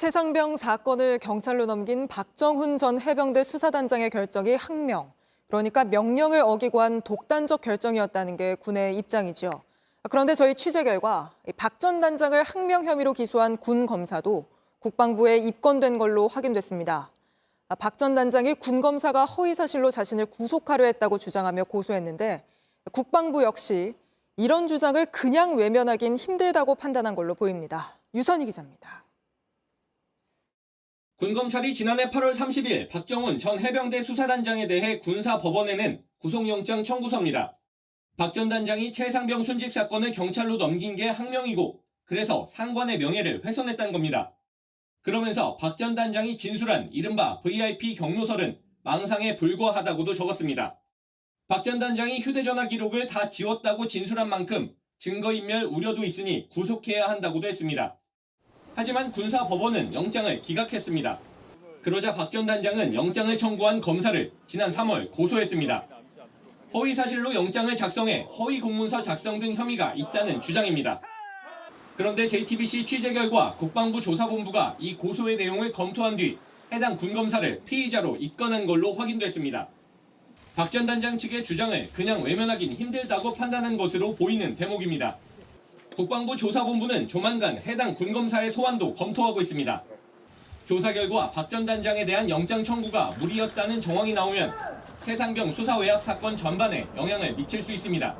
최상병 사건을 경찰로 넘긴 박정훈 전 해병대 수사단장의 결정이 항명, 그러니까 명령을 어기고 한 독단적 결정이었다는 게 군의 입장이죠. 그런데 저희 취재 결과 박 전 단장을 항명 혐의로 기소한 군 검사도 국방부에 입건된 걸로 확인됐습니다. 박 전 단장이 군 검사가 허위 사실로 자신을 구속하려 했다고 주장하며 고소했는데 국방부 역시 이런 주장을 그냥 외면하긴 힘들다고 판단한 걸로 보입니다. 유선희 기자입니다. 군검찰이 지난해 8월 30일 박정훈 전 해병대 수사단장에 대해 군사법원에 낸 구속영장 청구서입니다. 박 전 단장이 최상병 순직 사건을 경찰로 넘긴 게 항명이고 그래서 상관의 명예를 훼손했다는 겁니다. 그러면서 박 전 단장이 진술한 이른바 VIP 경로설은 망상에 불과하다고도 적었습니다. 박 전 단장이 휴대전화 기록을 다 지웠다고 진술한 만큼 증거인멸 우려도 있으니 구속해야 한다고도 했습니다. 하지만 군사법원은 영장을 기각했습니다. 그러자 박 전 단장은 영장을 청구한 검사를 지난 3월 고소했습니다. 허위 사실로 영장을 작성해 허위 공문서 작성 등 혐의가 있다는 주장입니다. 그런데 JTBC 취재 결과 국방부 조사본부가 이 고소의 내용을 검토한 뒤 해당 군검사를 피의자로 입건한 걸로 확인됐습니다. 박 전 단장 측의 주장을 그냥 외면하긴 힘들다고 판단한 것으로 보이는 대목입니다. 국방부 조사본부는 조만간 해당 군검사의 소환도 검토하고 있습니다. 조사 결과 박 전 단장에 대한 영장 청구가 무리였다는 정황이 나오면 최상병 수사 외압 사건 전반에 영향을 미칠 수 있습니다.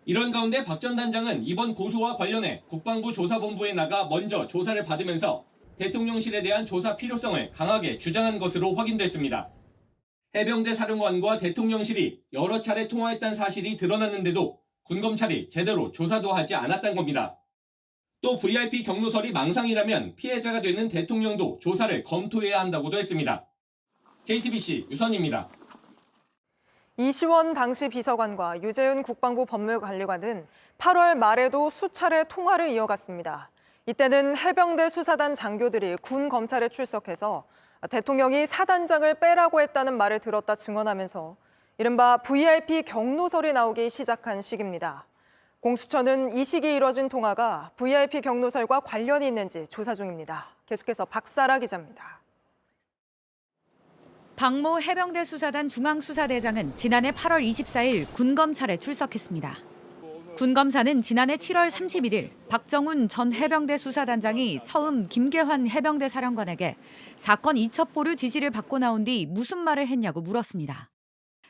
이런 가운데 박 전 단장은 이번 고소와 관련해 국방부 조사본부에 나가 먼저 조사를 받으면서 대통령실에 대한 조사 필요성을 강하게 주장한 것으로 확인됐습니다. 해병대 사령관과 대통령실이 여러 차례 통화했다는 사실이 드러났는데도 군검찰이 제대로 조사도 하지 않았다는 겁니다. 또 VIP 경로설이 망상이라면 피해자가 되는 대통령도 조사를 검토해야 한다고도 했습니다. JTBC 유선입니다. 이시원 당시 비서관과 유재은 국방부 법무관리관은 8월 말에도 수차례 통화를 이어갔습니다. 이때는 해병대 수사단 장교들이 군 검찰에 출석해서 대통령이 사단장을 빼라고 했다는 말을 들었다 증언하면서 이른바 VIP 경로설이 나오기 시작한 시기입니다. 공수처는 이 시기 이뤄진 통화가 VIP 경로설과 관련이 있는지 조사 중입니다. 계속해서 박사라 기자입니다. 박모 해병대 수사단 중앙수사대장은 지난해 8월 24일 군검찰에 출석했습니다. 군검사는 지난해 7월 31일 박정훈 전 해병대 수사단장이 처음 김계환 해병대 사령관에게 사건 이첩 보류 지시를 받고 나온 뒤 무슨 말을 했냐고 물었습니다.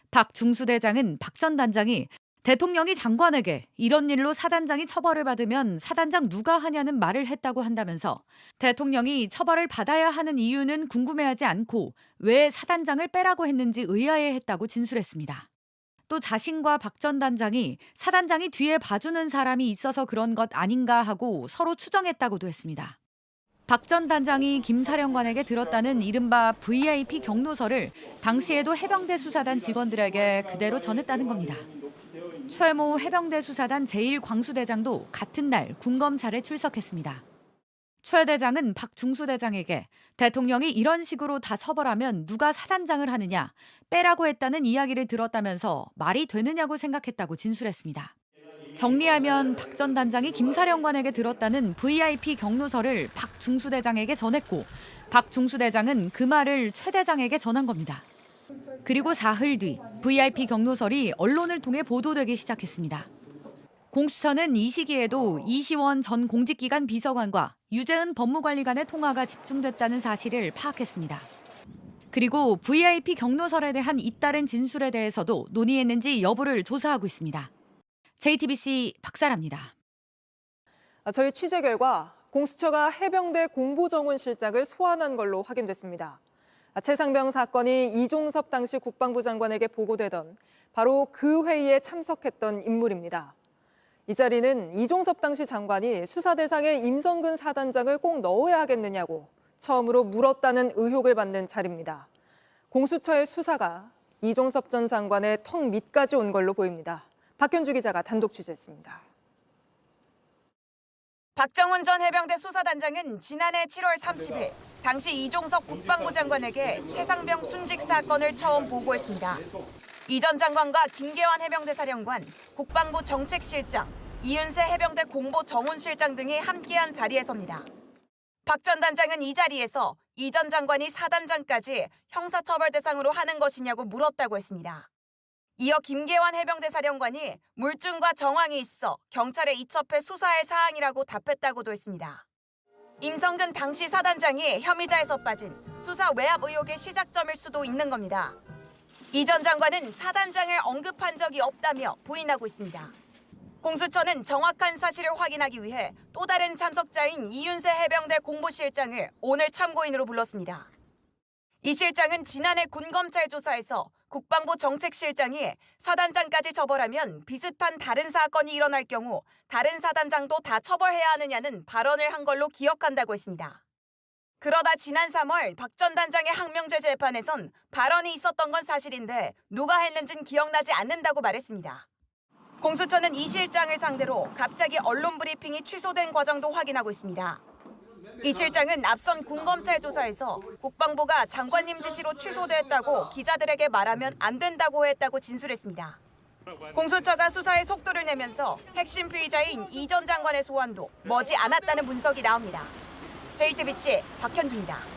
박 중수대장은 박 전 단장이 대통령이 장관에게 이런 일로 사단장이 처벌을 받으면 사단장 누가 하냐는 말을 했다고 한다면서 대통령이 처벌을 받아야 하는 이유는 궁금해하지 않고 왜 사단장을 빼라고 했는지 의아해했다고 진술했습니다. 또 자신과 박 전 단장이 사단장이 뒤에 봐주는 사람이 있어서 그런 것 아닌가 하고 서로 추정했다고도 했습니다. 박 전 단장이 김 사령관에게 들었다는 이른바 VIP 경로설을 당시에도 해병대 수사단 직원들에게 그대로 전했다는 겁니다. 최모 해병대 수사단 제1광수대장도 같은 날 군검찰에 출석했습니다. 최 대장은 박 중수대장에게 대통령이 이런 식으로 다 처벌하면 누가 사단장을 하느냐, 빼라고 했다는 이야기를 들었다면서 말이 되느냐고 생각했다고 진술했습니다. 정리하면 박 전 단장이 김 사령관에게 들었다는 VIP 경로설을 박 중수대장에게 전했고 박 중수대장은 그 말을 최 대장에게 전한 겁니다. 그리고 사흘 뒤 VIP 경로설이 언론을 통해 보도되기 시작했습니다. 공수처는 이 시기에도 이시원 전 공직기관 비서관과 유재은 법무관리관의 통화가 집중됐다는 사실을 파악했습니다. 그리고 VIP 경로설에 대한 잇따른 진술에 대해서도 논의했는지 여부를 조사하고 있습니다. JTBC 박사라입니다. 저희 취재 결과 공수처가 해병대 공보정훈 실장을 소환한 걸로 확인됐습니다. 최상병 사건이 이종섭 당시 국방부 장관에게 보고되던 바로 그 회의에 참석했던 인물입니다. 이 자리는 이종섭 당시 장관이 수사 대상에 임성근 사단장을 꼭 넣어야 하겠느냐고 처음으로 물었다는 의혹을 받는 자리입니다. 공수처의 수사가 이종섭 전 장관의 턱 밑까지 온 걸로 보입니다. 박현주 기자가 단독 취재했습니다. 박정훈 전 해병대 수사단장은 지난해 7월 30일 당시 이종석 국방부 장관에게 최상병 순직 사건을 처음 보고했습니다. 이 전 장관과 김계환 해병대 사령관, 국방부 정책실장, 이윤세 해병대 공보 정훈실장 등이 함께한 자리에서입니다. 박 전 단장은 이 자리에서 이 전 장관이 사단장까지 형사처벌 대상으로 하는 것이냐고 물었다고 했습니다. 이어 김계환 해병대 사령관이 물증과 정황이 있어 경찰에 이첩해 수사할 사항이라고 답했다고도 했습니다. 임성근 당시 사단장이 혐의자에서 빠진 수사 외압 의혹의 시작점일 수도 있는 겁니다. 이 전 장관은 사단장을 언급한 적이 없다며 부인하고 있습니다. 공수처는 정확한 사실을 확인하기 위해 또 다른 참석자인 이윤세 해병대 공보실장을 오늘 참고인으로 불렀습니다. 이 실장은 지난해 군검찰 조사에서 국방부 정책실장이 사단장까지 처벌하면 비슷한 다른 사건이 일어날 경우 다른 사단장도 다 처벌해야 하느냐는 발언을 한 걸로 기억한다고 했습니다. 그러다 지난 3월 박 전 단장의 항명죄 재판에선 발언이 있었던 건 사실인데 누가 했는진 기억나지 않는다고 말했습니다. 공수처는 이 실장을 상대로 갑자기 언론 브리핑이 취소된 과정도 확인하고 있습니다. 이 실장은 앞선 군검찰 조사에서 국방부가 장관님 지시로 취소됐다고 기자들에게 말하면 안 된다고 했다고 진술했습니다. 공수처가 수사에 속도를 내면서 핵심 피의자인 이 전 장관의 소환도 머지 않았다는 분석이 나옵니다. JTBC 박현주입니다.